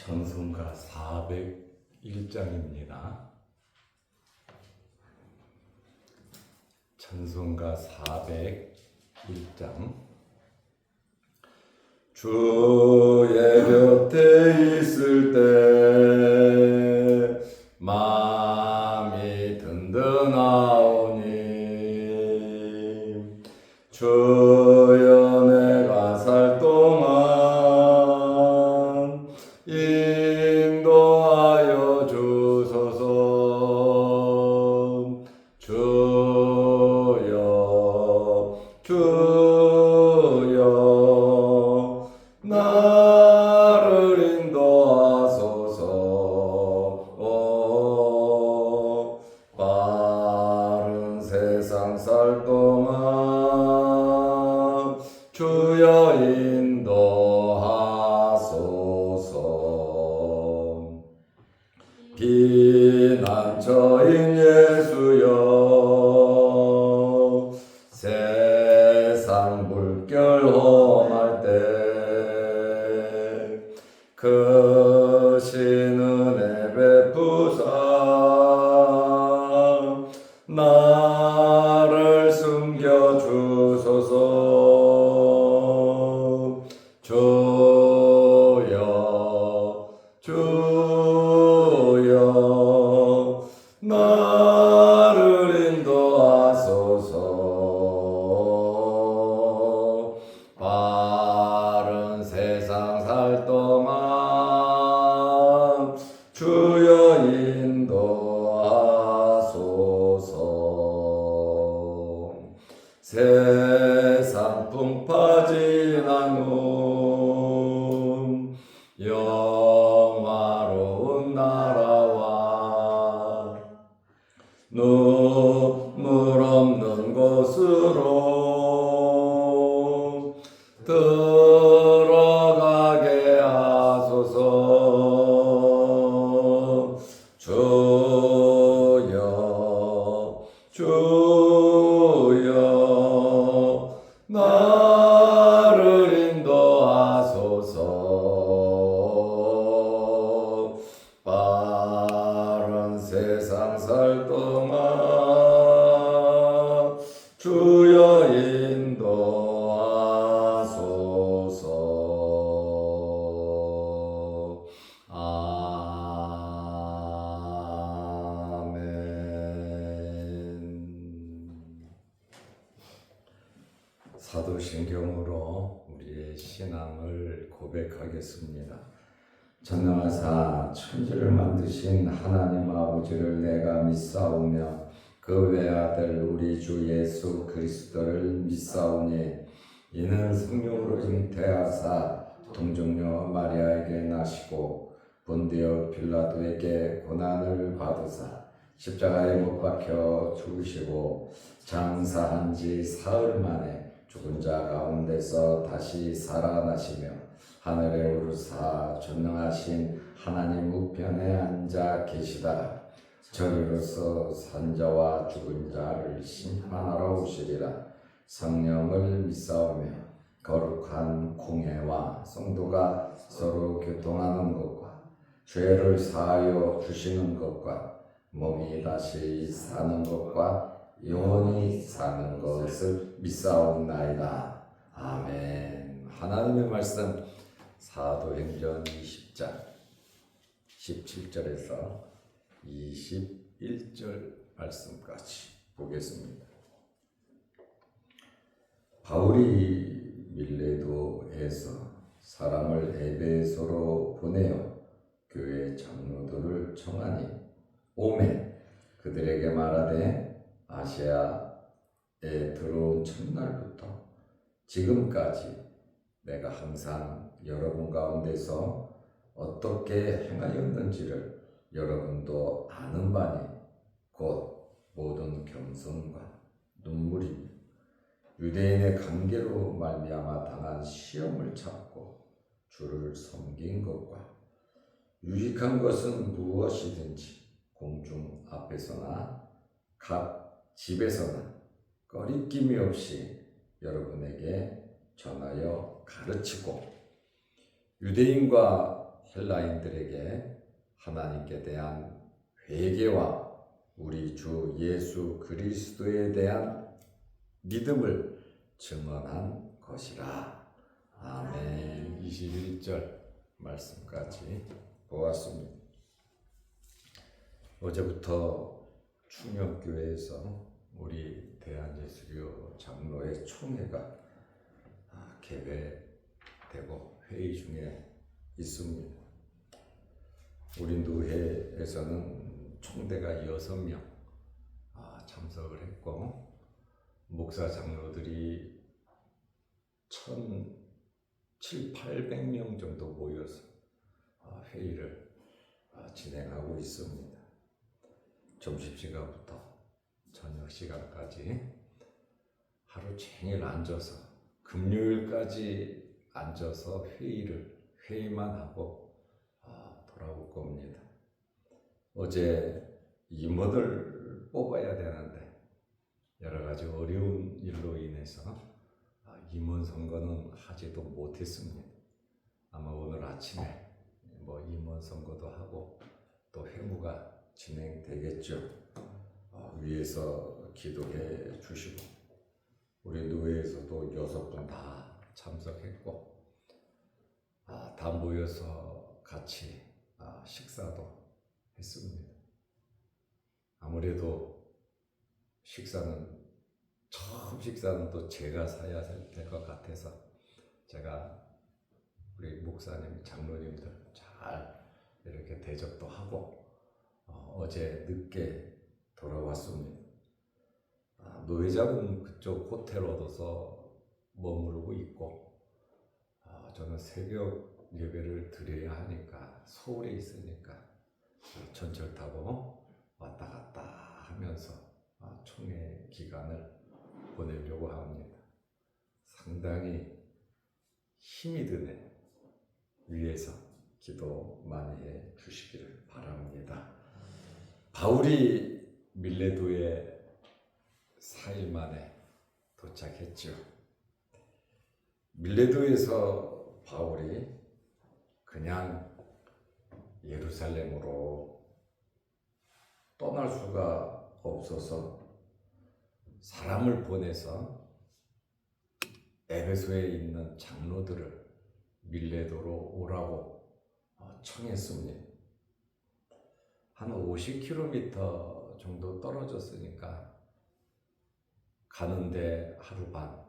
찬송가 401장입니다. 찬송가 401장. 주의 곁에 있을 때 마음이 든든하오니 주여 내가 살 동안 인도하여 주소서. 주여 나를 인도하소서. 빠른 세상 살 동안 주여 인도하소서. 피난처인 예수여, 세상 물결 험할 때 크신 은혜 베푸사 나를 숨겨 주소서. 주여 나를 인도하소서. 바른 세상 살 동안 주여 인도하소서. 세상 풍파진 않음 영화로운 나라와 눈물 없는 곳으로 들어가게 하소서. 주여 나를 인도하소서. 빠른 세상 살 동안 주여 인도하소서. 아멘. 사도신경으로 우리의 신앙을 고백하겠습니다. 전능하사 천지를 만드신 하나님 아버지를 내가 믿사오며 그 외아들 우리 주 예수 그리스도를 믿사오니 이는 성령으로 잉태하사 동정녀 마리아에게 나시고 본디오 빌라도에게 고난을 받으사 십자가에 못 박혀 죽으시고 장사한 지 사흘 만에 죽은 자 가운데서 다시 살아나시며 하늘에 오르사 전능하신 하나님 우편에 앉아 계시다가 저리로서 산자와 죽은 자를 심판하러 오시리라. 성령을 믿사오며 거룩한 공회와 성도가 서로 교통하는 것과 죄를 사하여 주시는 것과 몸이 다시 사는 것과 영원히 사는 것을 믿사옵나이다. 아멘. 하나님의 말씀 사도행전 20장 17절에서 21절 말씀까지 보겠습니다. 바울이 밀레도에서 사람을 에베소로 보내어 교회 장로들을 청하니 오매 그들에게 말하되 아시아에 들어온 첫날부터 지금까지 내가 항상 여러분 가운데서 어떻게 행하였는지를 여러분도 아는 바니 곧 모든 겸손과 눈물이며 유대인의 관계로 말미암아 당한 시험을 참고 주를 섬긴 것과 유익한 것은 무엇이든지 공중 앞에서나 각 집에서나 꺼리낌이 없이 여러분에게 전하여 가르치고 유대인과 헬라인들에게 하나님께 대한 회개와 우리 주 예수 그리스도에 대한 믿음을 증언한 것이라. 아멘. 21절 말씀까지 보았습니다. 어제부터 충녕교회에서 우리 대한예수교 장로의 총회가 개회되고 회의 중에 있습니다. 우리 노회에서는 총대가 6명 참석을 했고, 목사 장로들이 1,700~800명 정도 모여서 회의를 진행하고 있습니다. 점심시간부터 저녁 시간까지 하루 종일 앉아서, 금요일까지 앉아서 회의만 하고 돌아올 겁니다. 어제 임원을 뽑아야 되는데 여러 가지 어려운 일로 인해서 임원 선거는 하지도 못했습니다. 아마 오늘 아침에 임원 선거도 하고 또 회무가 진행되겠죠. 위에서 기도해 주시고, 우리 노회에서도 6분 다 참석했고, 다 모여서 같이 식사도 했습니다. 아무래도 처음 식사는 또 제가 사야 될 것 같아서 제가 우리 목사님, 장로님들 잘 이렇게 대접도 하고 어제 늦게 돌아왔습니다. 노회장은 그쪽 호텔 얻어서 머무르고 있고, 저는 새벽 예배를 드려야 하니까 서울에 있으니까 전철 타고 왔다 갔다 하면서 총회 기간을 보내려고 합니다. 상당히 힘이 드네. 위에서 기도 많이 해 주시기를 바랍니다. 바울이 밀레도에 4일 만에 도착했죠. 밀레도에서 바울이 그냥 예루살렘으로 떠날 수가 없어서 사람을 보내서 에베소에 있는 장로들을 밀레도로 오라고 청했습니다. 한 50km 정도 떨어졌으니까 가는데 하루 반,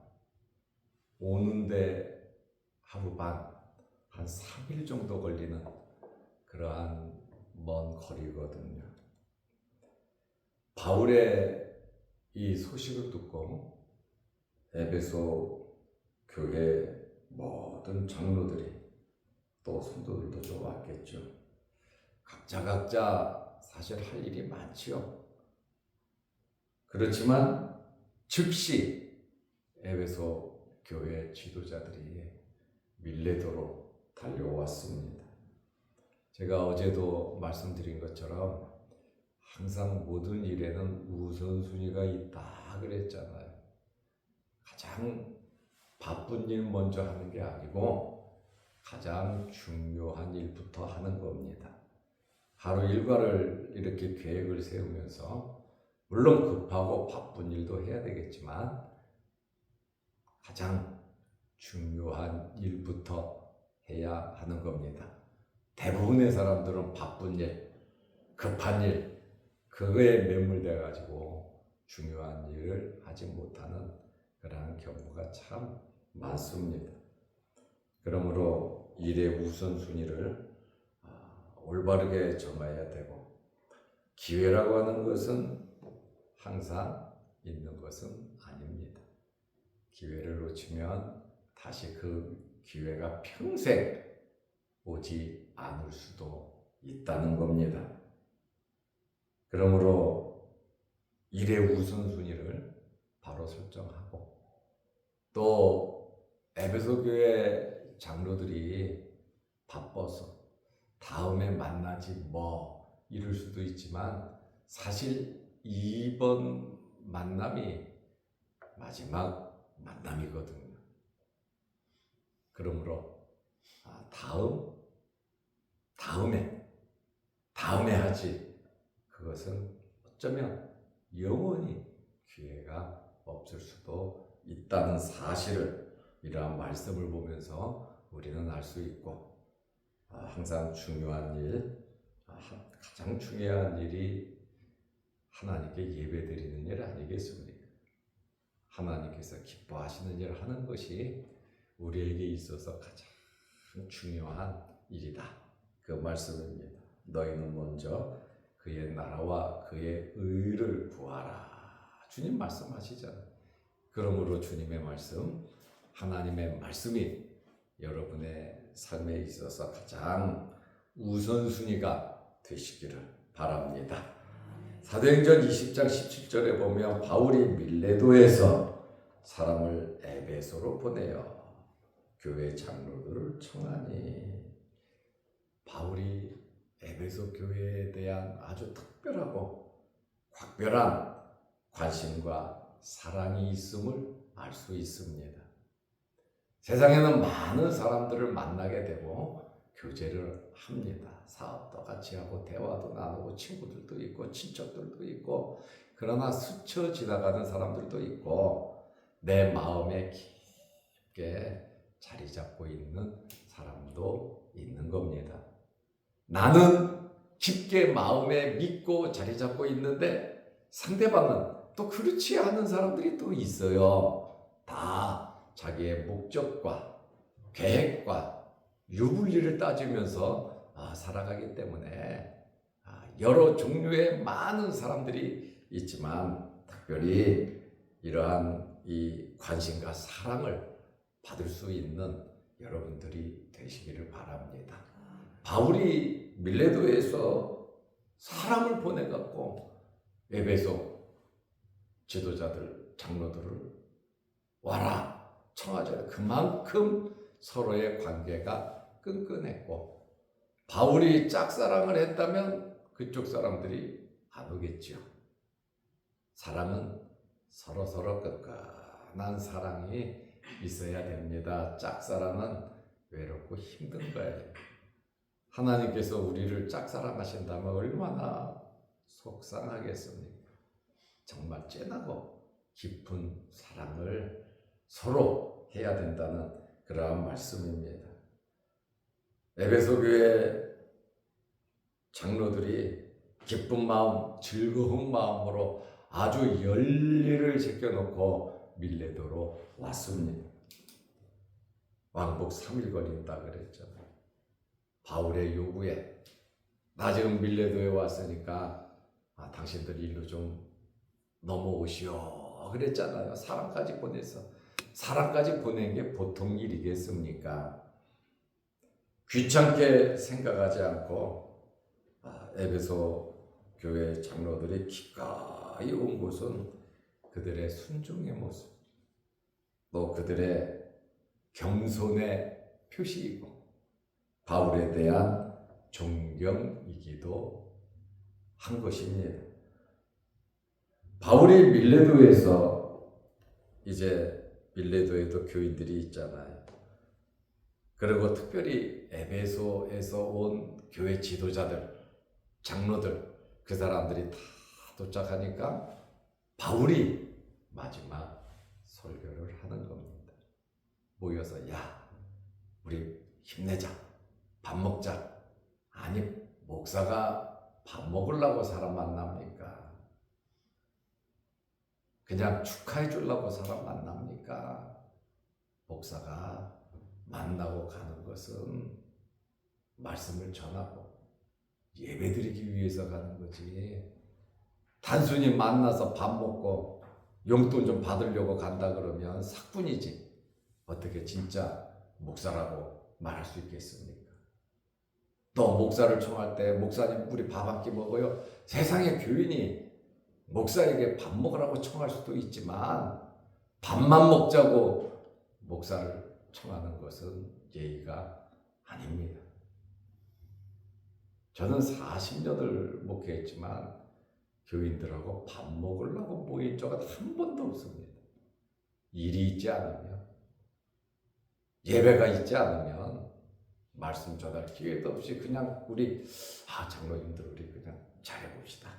오는데 하루 반, 한 3일 정도 걸리는 그러한 먼 거리거든요. 바울의 이 소식을 듣고 에베소 교회 모든 장로들이, 또 성도들도 좀 왔겠죠. 각자 사실 할 일이 많지요. 그렇지만 즉시 에베소 교회 지도자들이 밀레도로 달려왔습니다. 제가 어제도 말씀드린 것처럼 항상 모든 일에는 우선순위가 있다 그랬잖아요. 가장 바쁜 일 먼저 하는 게 아니고 가장 중요한 일부터 하는 겁니다. 하루 일과를 이렇게 계획을 세우면서 물론 급하고 바쁜 일도 해야 되겠지만 가장 중요한 일부터 해야 하는 겁니다. 대부분의 사람들은 바쁜 일, 급한 일, 그거에 매몰돼 가지고 중요한 일을 하지 못하는 그러한 경우가 참 많습니다. 그러므로 일의 우선순위를 올바르게 정해야 되고, 기회라고 하는 것은 항상 있는 것은 아닙니다. 기회를 놓치면 다시 그 기회가 평생 오지 않을 수도 있다는 겁니다. 그러므로 일의 우선순위를 바로 설정하고, 또 에베소 교회 장로들이 바빠서 다음에 만나지 이럴 수도 있지만 사실 이번 만남이 마지막 만남이거든요. 그러므로 다음 다음에 하지. 그것은 어쩌면 영원히 기회가 없을 수도 있다는 사실을 이러한 말씀을 보면서 우리는 알 수 있고, 항상 중요한 일, 가장 중요한 일이 하나님께 예배드리는 일 아니겠습니까? 하나님께서 기뻐하시는 일을 하는 것이 우리에게 있어서 가장 중요한 일이다. 그 말씀입니다. 너희는 먼저 그의 나라와 그의 의를 구하라. 주님 말씀하시잖아요. 그러므로 주님의 말씀, 하나님의 말씀이 여러분의 삶에 있어서 가장 우선순위가 되시기를 바랍니다. 사도행전 20장 17절에 보면 바울이 밀레도에서 사람을 에베소로 보내어 교회 장로들을 청하니, 바울이 에베소 교회에 대한 아주 특별하고 각별한 관심과 사랑이 있음을 알 수 있습니다. 세상에는 많은 사람들을 만나게 되고 교제를 합니다. 사업도 같이 하고 대화도 나누고 친구들도 있고 친척들도 있고, 그러나 스쳐 지나가는 사람들도 있고 내 마음에 깊게 자리 잡고 있는 사람도 있는 겁니다. 나는 깊게 마음에 믿고 자리 잡고 있는데 상대방은 또 그렇지 않은 사람들이 또 있어요. 다 자기의 목적과 계획과 유불리를 따지면서 살아가기 때문에 여러 종류의 많은 사람들이 있지만, 특별히 이러한 이 관심과 사랑을 받을 수 있는 여러분들이 되시기를 바랍니다. 바울이 밀레도에서 사람을 보내갖고 에베소 지도자들, 장로들을 와라 청하죠. 그만큼 서로의 관계가 끈끈했고, 바울이 짝사랑을 했다면 그쪽 사람들이 안 오겠죠. 사랑은 서로서로 끈끈한 사랑이 있어야 됩니다. 짝사랑은 외롭고 힘든 거예요. 하나님께서 우리를 짝사랑하신다면 얼마나 속상하겠습니까? 정말 진하고 깊은 사랑을 서로 해야 된다는 그러한 말씀입니다. 에베소 교회 장로들이 기쁜 마음, 즐거운 마음으로 아주 열일을 제껴놓고 밀레도로 왔습니다. 왕복 3일 걸린다 그랬잖아요. 바울의 요구에 나 지금 밀레도에 왔으니까 당신들 일로 좀 넘어오시오 그랬잖아요. 사람까지 보내서, 사람까지 보낸 게 보통 일이겠습니까? 귀찮게 생각하지 않고 에베소 교회 장로들이 기꺼이 온 곳은 그들의 순종의 모습, 또 그들의 겸손의 표시이고 바울에 대한 존경이기도 한 것입니다. 바울이 밀레도에서, 이제 밀레도에도 교인들이 있잖아요. 그리고 특별히 에베소에서 온 교회 지도자들, 장로들, 그 사람들이 다 도착하니까 바울이 마지막 설교를 하는 겁니다. 모여서 야, 우리 힘내자, 밥 먹자. 아니, 목사가 밥 먹으려고 사람 만납니까? 그냥 축하해 주려고 사람 만납니까? 목사가 만나고 가는 것은 말씀을 전하고 예배드리기 위해서 가는 거지, 단순히 만나서 밥 먹고 용돈 좀 받으려고 간다 그러면 사뿐이지 어떻게 진짜 목사라고 말할 수 있겠습니까? 또 목사를 청할 때 목사님 우리 밥 한 끼 먹어요. 세상에 교인이 목사에게 밥 먹으라고 청할 수도 있지만 밥만 먹자고 목사를 청하는 것은 예의가 아닙니다. 저는 40년을 목회했지만 교인들하고 밥 먹으려고 모인 적은 한 번도 없습니다. 일이 있지 않으면, 예배가 있지 않으면 말씀 전할 기회도 없이 그냥 우리 장로님들 우리 그냥 잘해봅시다.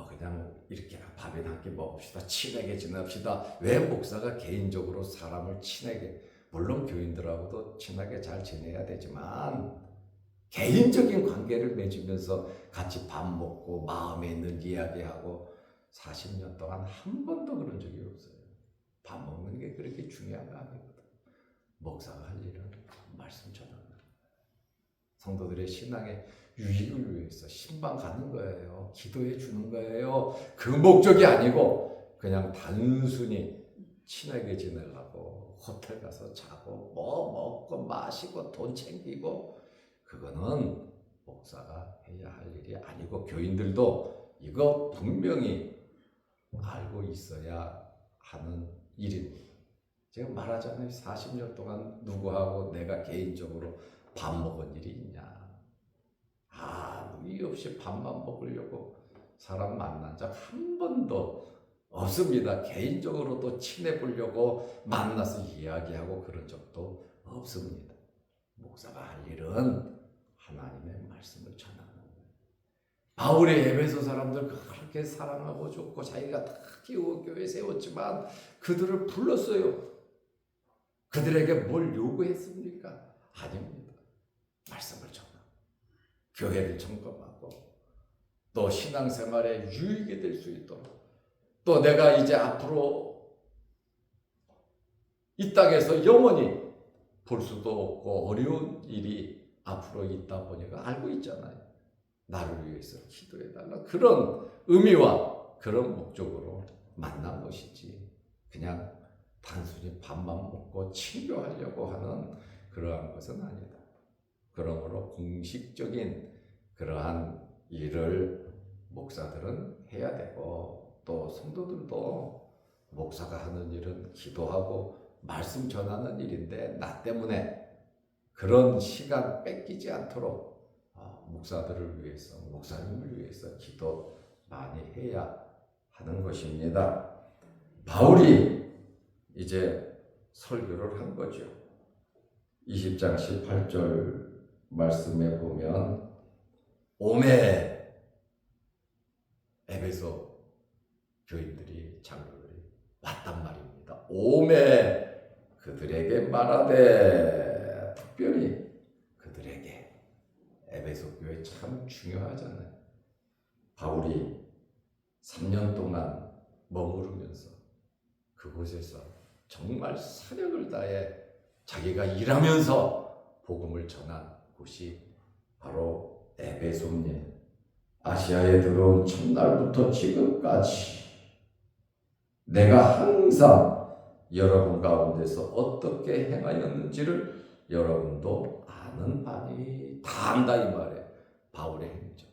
그냥 이렇게 밥이나 한 끼 먹읍시다. 친하게 지냅시다. 왜 목사가 개인적으로 사람을 친하게, 물론 교인들하고도 친하게 잘 지내야 되지만 개인적인 관계를 맺으면서 같이 밥 먹고 마음에 있는 이야기하고 40년 동안 한 번도 그런 적이 없어요. 밥 먹는 게 그렇게 중요한 거 아니거든. 목사가 할 일은 말씀 전하는 거예요. 성도들의 신앙의 유익을 위해서 신방 가는 거예요. 기도해 주는 거예요. 그 목적이 아니고 그냥 단순히 친하게 지내려고 호텔 가서 자고 먹고 마시고 돈 챙기고, 그거는 목사가 해야 할 일이 아니고 교인들도 이거 분명히 알고 있어야 하는 일입니다. 제가 말하잖아요. 40년 동안 누구하고 내가 개인적으로 밥 먹은 일이 있냐. 이유 없이 밥만 먹으려고 사람 만난 적 한 번도 없습니다. 개인적으로도 친해 보려고 만나서 이야기하고 그런 적도 없습니다. 목사가 할 일은 하나님의 말씀을 전하는 거예요. 바울이 에베소 사람들 그렇게 사랑하고 좋고 자기가 다 키우고 교회 세웠지만 그들을 불렀어요. 그들에게 뭘 요구했습니까? 아닙니다. 말씀을 전하고 교회를 점검하고 또 신앙생활에 유익이 될 수 있도록, 또 내가 이제 앞으로 이 땅에서 영원히 볼 수도 없고 어려운 일이 앞으로 있다 보니까 알고 있잖아요. 나를 위해서 기도해달라, 그런 의미와 그런 목적으로 만난 것이지 그냥 단순히 밥만 먹고 친교하려고 하는 그러한 것은 아니다. 그러므로 공식적인 그러한 일을 목사들은 해야 되고, 또 성도들도 목사가 하는 일은 기도하고 말씀 전하는 일인데 나 때문에 그런 시간 뺏기지 않도록 목사들을 위해서, 목사님을 위해서 기도 많이 해야 하는 것입니다. 바울이 이제 설교를 한 거죠. 20장 18절 말씀에 보면 오매 에베소 교인들이, 장로들이 왔단 말입니다. 오매 그들에게 말하되, 특별히 그들에게, 에베소 교회 참 중요하잖아요. 바울이 3년 동안 머무르면서 그곳에서 정말 사력을 다해 자기가 일하면서 복음을 전한 곳이 바로 에베소입니다. 아시아에 들어온 첫날부터 지금까지 내가 항상 여러분 가운데서 어떻게 행하였는지를 여러분도 아는 바니, 다 안다 이 말에 바울의 행적,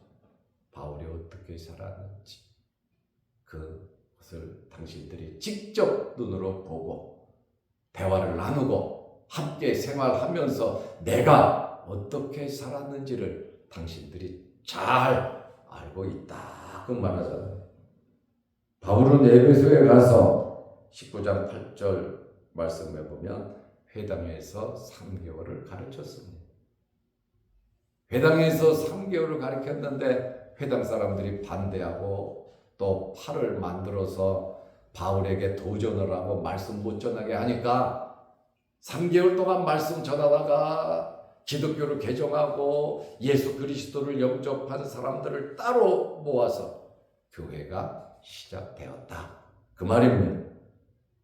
바울이 어떻게 살았는지 그것을 당신들이 직접 눈으로 보고 대화를 나누고 함께 생활하면서 내가 어떻게 살았는지를 당신들이 잘 알고 있다, 그 말하잖아요. 바울은 에베소에 가서 19장 8절 말씀해 보면 회당에서 3개월을 가르쳤습니다. 회당에서 3개월을 가르쳤는데 회당 사람들이 반대하고 또 팔을 만들어서 바울에게 도전을 하고 말씀 못 전하게 하니까 3개월 동안 말씀 전하다가 기독교를 개종하고 예수 그리스도를 영접한 사람들을 따로 모아서 교회가 시작되었다, 그 말입니다.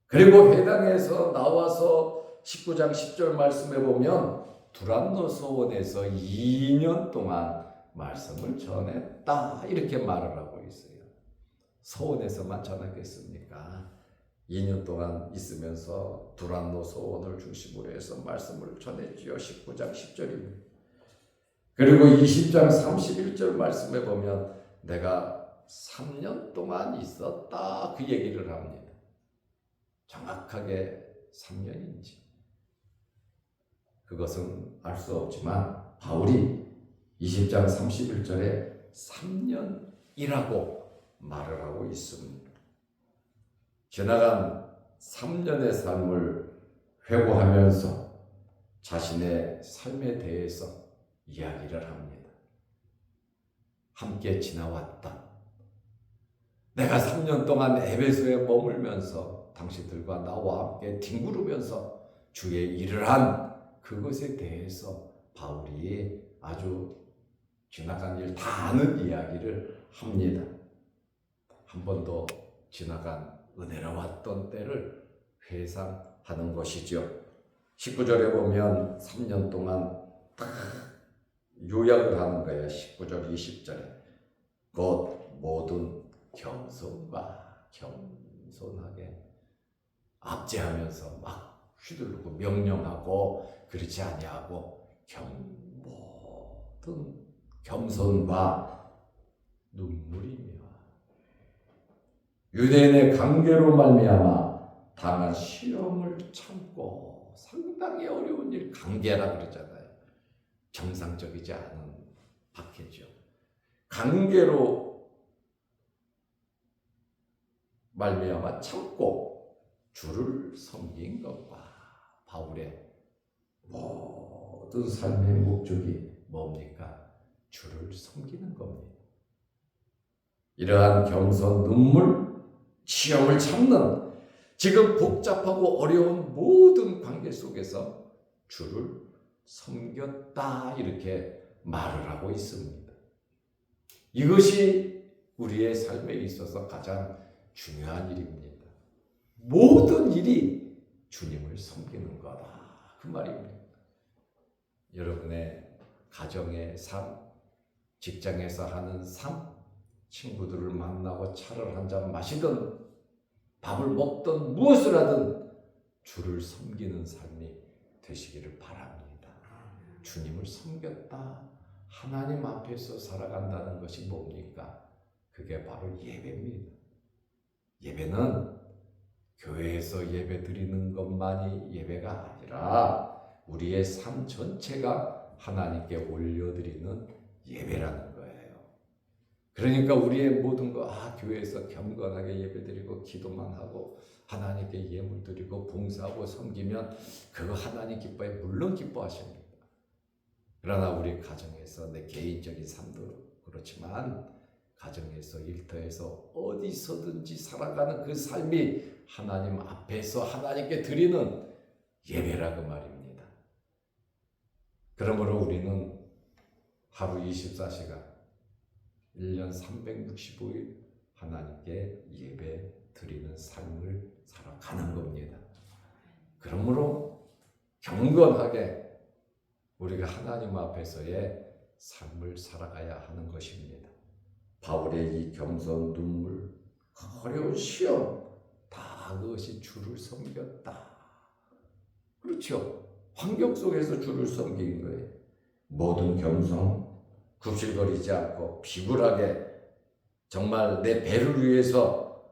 그리고 회당에서 나와서 19장 10절 말씀해 보면 두란노 소원에서 2년 동안 말씀을 전했다, 이렇게 말을 하고 있어요. 소원에서만 전하겠습니까? 2년 동안 있으면서 두란노 소원을 중심으로 해서 말씀을 전했지요. 19장 10절입니다. 그리고 20장 31절 말씀에 보면 내가 3년 동안 있었다, 그 얘기를 합니다. 정확하게 3년인지 그것은 알 수 없지만 바울이 20장 31절에 3년이라고 말을 하고 있습니다. 지나간 3년의 삶을 회고하면서 자신의 삶에 대해서 이야기를 합니다. 함께 지나왔다. 내가 3년 동안 에베소에 머물면서 당신들과 나와 함께 뒹구르면서 주의 일을 한 그것에 대해서 바울이 아주 지나간 일 다 아는 이야기를 합니다. 한 번도 지나간 은혜로웠던 때를 회상하는 것이죠. 19절에 보면 3년 동안 딱 요약을 하는 거예요. 19절, 20절에 곧 모든 겸손과 겸손하게 압제하면서 막 휘둘르고 명령하고 그렇지 아니하고 모든 겸손과 눈물이며 유대인의 관계로 말미암아 당한 시험을 참고 상당히 어려운 일, 관계라 그러잖아요. 정상적이지 않은 박해죠. 관계로 말미암아 참고 주를 섬긴 것과 바울의 모든 삶의 목적이 뭡니까? 주를 섬기는 겁니다. 이러한 겸손, 눈물, 시험을 참는 지금 복잡하고 어려운 모든 관계 속에서 주를 섬겼다 이렇게 말을 하고 있습니다. 이것이 우리의 삶에 있어서 가장 중요한 일입니다. 모든 일이 주님을 섬기는 거다 그 말입니다. 여러분의 가정의 삶, 직장에서 하는 삶, 친구들을 만나고 차를 한잔 마시든 밥을 먹든 무엇을 하든 주를 섬기는 삶이 되시기를 바랍니다. 주님을 섬겼다. 하나님 앞에서 살아간다는 것이 뭡니까? 그게 바로 예배입니다. 예배는 교회에서 예배 드리는 것만이 예배가 아니라 우리의 삶 전체가 하나님께 올려드리는 예배라는 거예요. 그러니까 우리의 모든 거 교회에서 경건하게 예배드리고 기도만 하고 하나님께 예물 드리고 봉사하고 섬기면 그거 하나님 기뻐해 물론 기뻐하십니다. 그러나 우리 가정에서 내 개인적인 삶도 그렇지만 가정에서 일터에서 어디서든지 살아가는 그 삶이 하나님 앞에서 하나님께 드리는 예배라 그 말입니다. 그러므로 우리는 하루 24시간 1년 365일 하나님께 예배 드리는 삶을 살아가는 겁니다. 그러므로 경건하게 우리가 하나님 앞에서의 삶을 살아가야 하는 것입니다. 바울의 이 겸손, 눈물, 어려운 시험 다 그것이 주를 섬겼다. 그렇죠. 환경 속에서 주를 섬긴 거예요. 모든 겸손, 굽실거리지 않고 비굴하게 정말 내 배를 위해서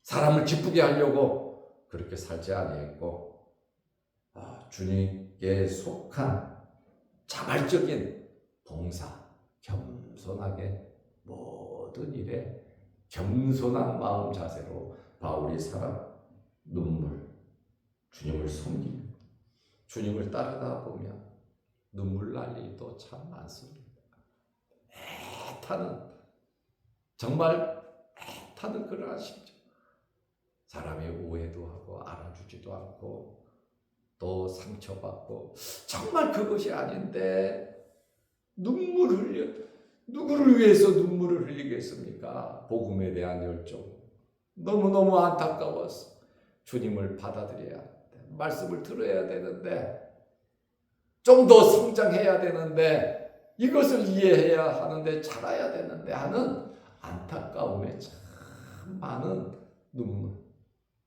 사람을 기쁘게 하려고 그렇게 살지 아니했고 주님께 속한 자발적인 봉사, 겸손하게 모든 일에 겸손한 마음 자세로 바울이 살아 눈물, 주님을 섬기며 주님을 따르다 보면 눈물 날 일도 참 많습니다. 정말 애타는 그러한 심정. 사람이 오해도 하고 알아주지도 않고 또 상처받고 정말 그것이 아닌데 눈물을 흘려 누구를 위해서 눈물을 흘리겠습니까? 복음에 대한 열정 너무너무 안타까워서 주님을 받아들여야 하는데 말씀을 들어야 되는데 좀 더 성장해야 되는데 이것을 이해해야 하는데 자라야 되는데 하는 안타까움에 참 많은 눈물,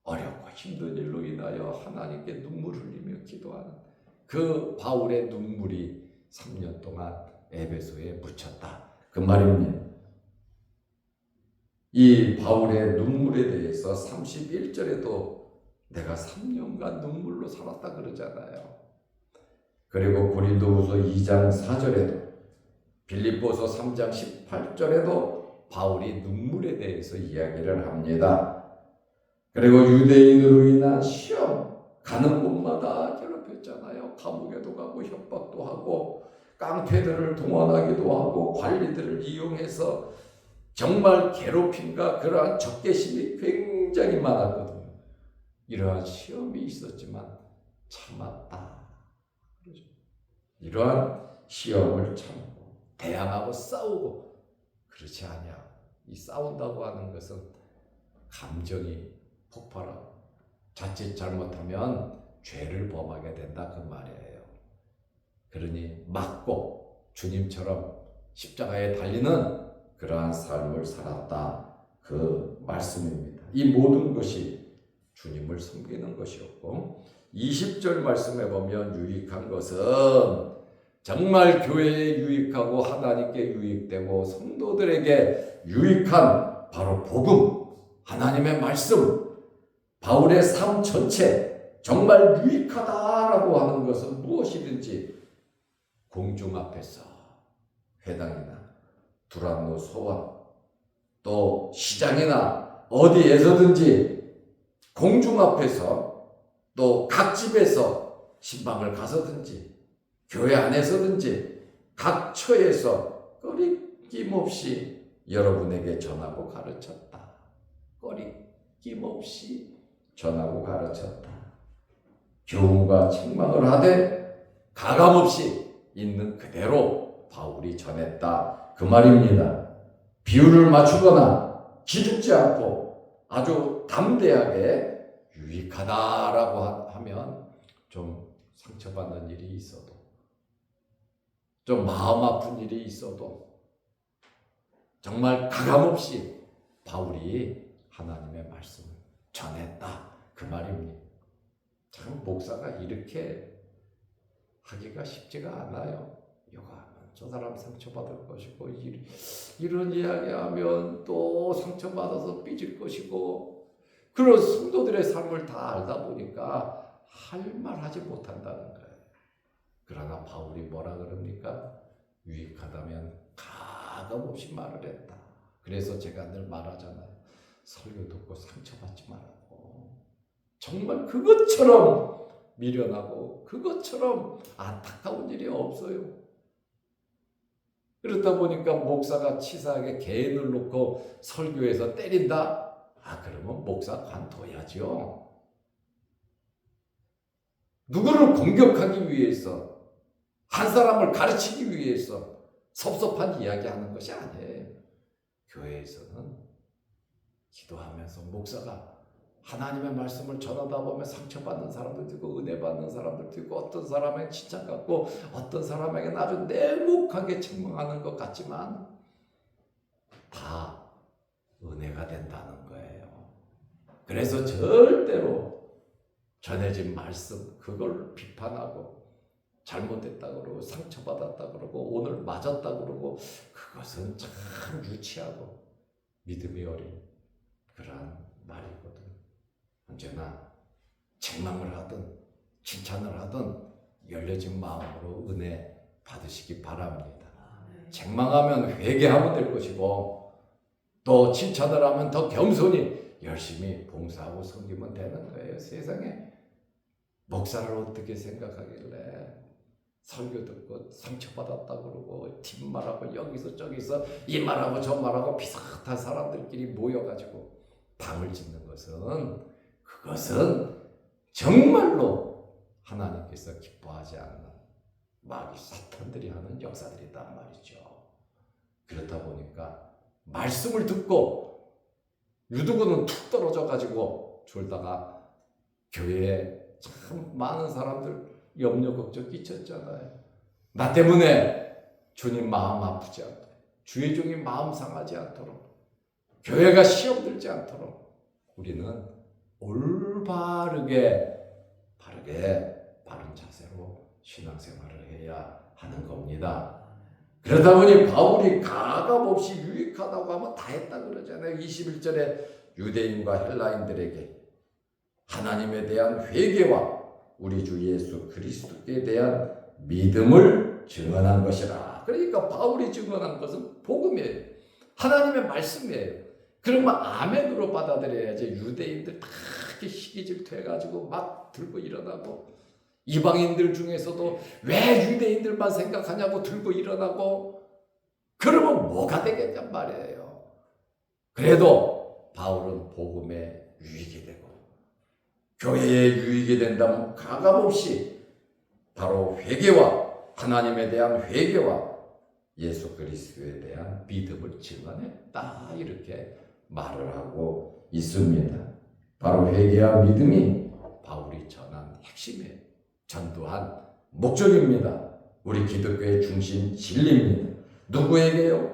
어렵고 힘든 일로 인하여 하나님께 눈물 흘리며 기도하는 그 바울의 눈물이 3년 동안 에베소에 묻혔다 그 말입니다. 이 바울의 눈물에 대해서 31절에도 내가 3년간 눈물로 살았다 그러잖아요. 그리고 고린도후서 2장 4절에도 빌립보서 3장 18절에도 바울이 눈물에 대해서 이야기를 합니다. 그리고 유대인으로 인한 시험 가는 곳마다 괴롭혀 했잖아요. 감옥에도 가고 협박도 하고 깡패들을 동원하기도 하고 관리들을 이용해서 정말 괴롭힘과 그러한 적개심이 굉장히 많았거든요. 이러한 시험이 있었지만 참았다. 이러한 시험을 참고 대항하고 싸우고 그렇지 않냐. 이 싸운다고 하는 것은 감정이 폭발하고 자칫 잘못하면 죄를 범하게 된다 그 말이에요. 그러니 맞고 주님처럼 십자가에 달리는 그러한 삶을 살았다 그 말씀입니다. 이 모든 것이 주님을 섬기는 것이었고 20절 말씀에 보면 유익한 것은 정말 교회에 유익하고 하나님께 유익되고 성도들에게 유익한 바로 복음, 하나님의 말씀, 바울의 삶 전체 정말 유익하다라고 하는 것은 무엇이든지 공중 앞에서 회당이나 두란노 소원 또 시장이나 어디에서든지 공중 앞에서 또 각 집에서 신방을 가서든지 교회 안에서든지 각 처에서 꺼리낌없이 여러분에게 전하고 가르쳤다. 꺼리낌없이 전하고 가르쳤다. 교훈과 책망을 하되 가감없이 있는 그대로 바울이 전했다. 그 말입니다. 비유를 맞추거나 기죽지 않고 아주 담대하게 유익하다라고 하면 좀 상처받는 일이 있어도 좀 마음 아픈 일이 있어도 정말 가감없이 바울이 하나님의 말씀을 전했다. 그 말입니다. 참 목사가 이렇게 하기가 쉽지가 않아요. 요가 저 사람 상처받을 것이고 이런 이야기하면 또 상처받아서 삐질 것이고 그런 성도들의 삶을 다 알다 보니까 할 말 하지 못한다는 거예요. 그러나 바울이 뭐라 그럽니까? 유익하다면 가감없이 말을 했다. 그래서 제가 늘 말하잖아요. 설교 듣고 상처받지 말라고. 정말 그것처럼 미련하고 그것처럼 안타까운 일이 없어요. 그렇다 보니까 목사가 치사하게 개인을 놓고 설교에서 때린다? 그러면 목사 관둬야죠. 누구를 공격하기 위해서 한 사람을 가르치기 위해서 섭섭한 이야기하는 것이 아니에요. 교회에서는 기도하면서 목사가 하나님의 말씀을 전하다 보면 상처받는 사람들도 있고 은혜 받는 사람들도 있고 어떤 사람에게 칭찬받고 어떤 사람에게는 아주 냉혹하게 책망하는 것 같지만 다 은혜가 된다는 거예요. 그래서 절대로 전해진 말씀 그걸 비판하고 잘못됐다 그러고 상처받았다 그러고 오늘 맞았다 그러고 그것은 참 유치하고 믿음이 어린 그러한 말이거든. 언제나 책망을 하든 칭찬을 하든 열려진 마음으로 은혜 받으시기 바랍니다. 책망하면 회개하면 될 것이고 또 칭찬을 하면 더 겸손히 열심히 봉사하고 섬기면 되는 거예요. 세상에 목사를 어떻게 생각하길래 설교 듣고 상처받았다 그러고 뒷말하고 여기서 저기서 이 말하고 저 말하고 비슷한 사람들끼리 모여가지고 방을 짓는 것은 그것은 정말로 하나님께서 기뻐하지 않는 마귀 사탄들이 하는 역사들이란 말이죠. 그렇다 보니까 말씀을 듣고 유두근은 툭 떨어져 가지고 졸다가 교회에 참 많은 사람들 염려 걱정 끼쳤잖아요. 나 때문에 주님 마음 아프지 않도록 주의 종이 마음 상하지 않도록 교회가 시험 들지 않도록 우리는 올바르게 바른 자세로 신앙생활을 해야 하는 겁니다. 그러다 보니 바울이 가감없이 유익하다고 하면 다 했다 그러잖아요. 21절에 유대인과 헬라인들에게 하나님에 대한 회개와 우리 주 예수 그리스도께 대한 믿음을 증언한 것이라. 그러니까 바울이 증언한 것은 복음이에요. 하나님의 말씀이에요. 그러면 아멘으로 받아들여야지. 유대인들 다 이렇게 시기질투해가지고 막 들고 일어나고 이방인들 중에서도 왜 유대인들만 생각하냐고 들고 일어나고 그러면 뭐가 되겠냔 말이에요. 그래도 바울은 복음에 유익이 되고 교회에 유익이 된다면 가감없이 바로 회개와 하나님에 대한 회개와 예수 그리스도에 대한 믿음을 증언했다 이렇게 말을 하고 있습니다. 바로 회개와 믿음이 바울이 전한 핵심이에요. 전도한 목적입니다. 우리 기독교의 중심 진리입니다. 누구에게요?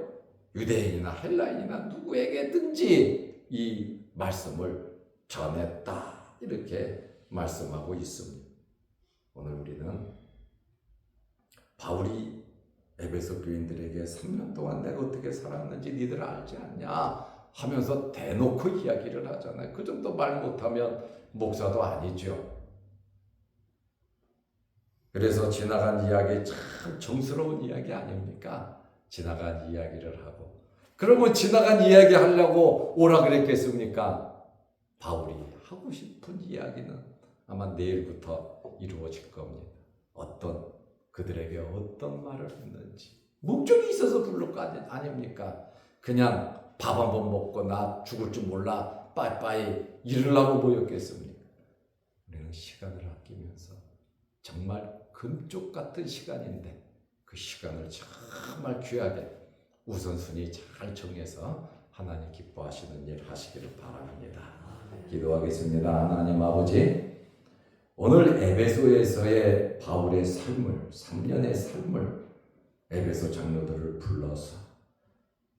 유대인이나 헬라인이나 누구에게든지 이 말씀을 전했다 이렇게 말씀하고 있습니다. 오늘 우리는 바울이 에베소 교인들에게 3년 동안 내가 어떻게 살았는지 니들 알지 않냐 하면서 대놓고 이야기를 하잖아요. 그 정도 말 못하면 목사도 아니죠. 그래서 지나간 이야기 참 정스러운 이야기 아닙니까? 지나간 이야기를 하고 그러면 지나간 이야기 하려고 오라 그랬겠습니까? 바울이 하고 싶은 이야기는 아마 내일부터 이루어질 겁니다. 그들에게 어떤 말을 했는지 목적이 있어서 부를 거 아닙니까? 그냥 밥 한 번 먹고 나 죽을 줄 몰라 빠이빠이 이러려고 모였겠습니까? 우리는 시간을 아끼면서 정말 금쪽 같은 시간인데 그 시간을 정말 귀하게 우선순위 잘 정해서 하나님 기뻐하시는 일 하시기를 바랍니다. 기도하겠습니다. 하나님 아버지, 오늘 에베소에서의 바울의 삶을 3년의 삶을 에베소 장로들을 불러서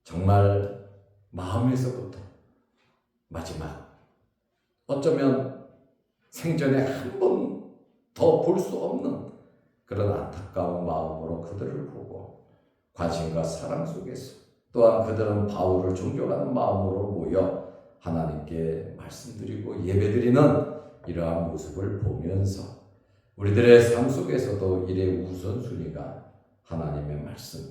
정말 마음에서부터 마지막 어쩌면 생전에 한 번 더 볼 수 없는 그런 안타까운 마음으로 그들을 보고 관심과 사랑 속에서 또한 그들은 바울을 존경하는 마음으로 모여 하나님께 말씀드리고 예배드리는 이러한 모습을 보면서 우리들의 삶 속에서도 일의 우선순위가 하나님의 말씀,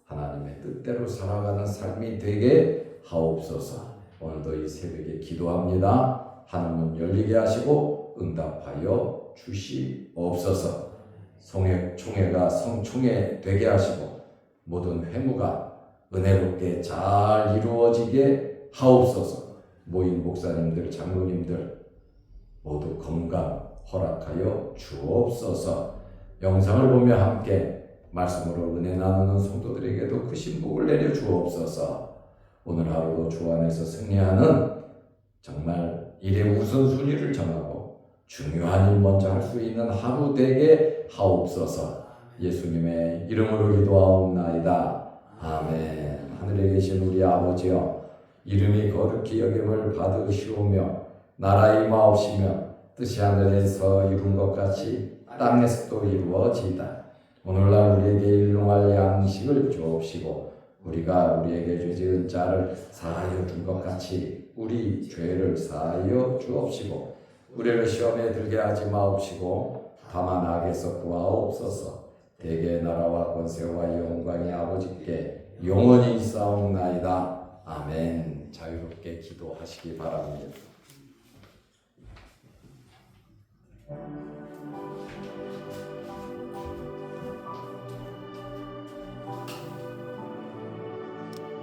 하나님의 뜻대로 살아가는 삶이 되게 하옵소서. 오늘도 이 새벽에 기도합니다. 하나님 열리게 하시고 응답하여 주시옵소서. 총회가 성총회 되게 하시고 모든 회무가 은혜롭게 잘 이루어지게 하옵소서. 모인 목사님들, 장로님들 모두 건강 허락하여 주옵소서. 영상을 보며 함께 말씀으로 은혜 나누는 성도들에게도 그 신복을 내려 주옵소서. 오늘 하루도 주 안에서 승리하는 정말 일의 우선순위를 정하고 중요한 일 먼저 할 수 있는 하루 되게 하옵소서. 예수님의 이름으로 기도하옵나이다. 아멘. 하늘에 계신 우리 아버지여, 이름이 거룩히 여김을 받으시오며 나라 임하옵시며 뜻이 하늘에서 이룬 것 같이 땅에서도 이루어지이다. 오늘날 우리에게 일용할 양식을 주옵시고 우리가 우리에게 죄 지은 자를 사하여 준 것 같이 우리 죄를 사하여 주옵시고 우리를 시험에 들게 하지 마옵시고 다만 악에서 구하옵소서. 대개 나라와 권세와 영광이 아버지께 영원히 있사옵나이다. 아멘. 자유롭게 기도하시기 바랍니다.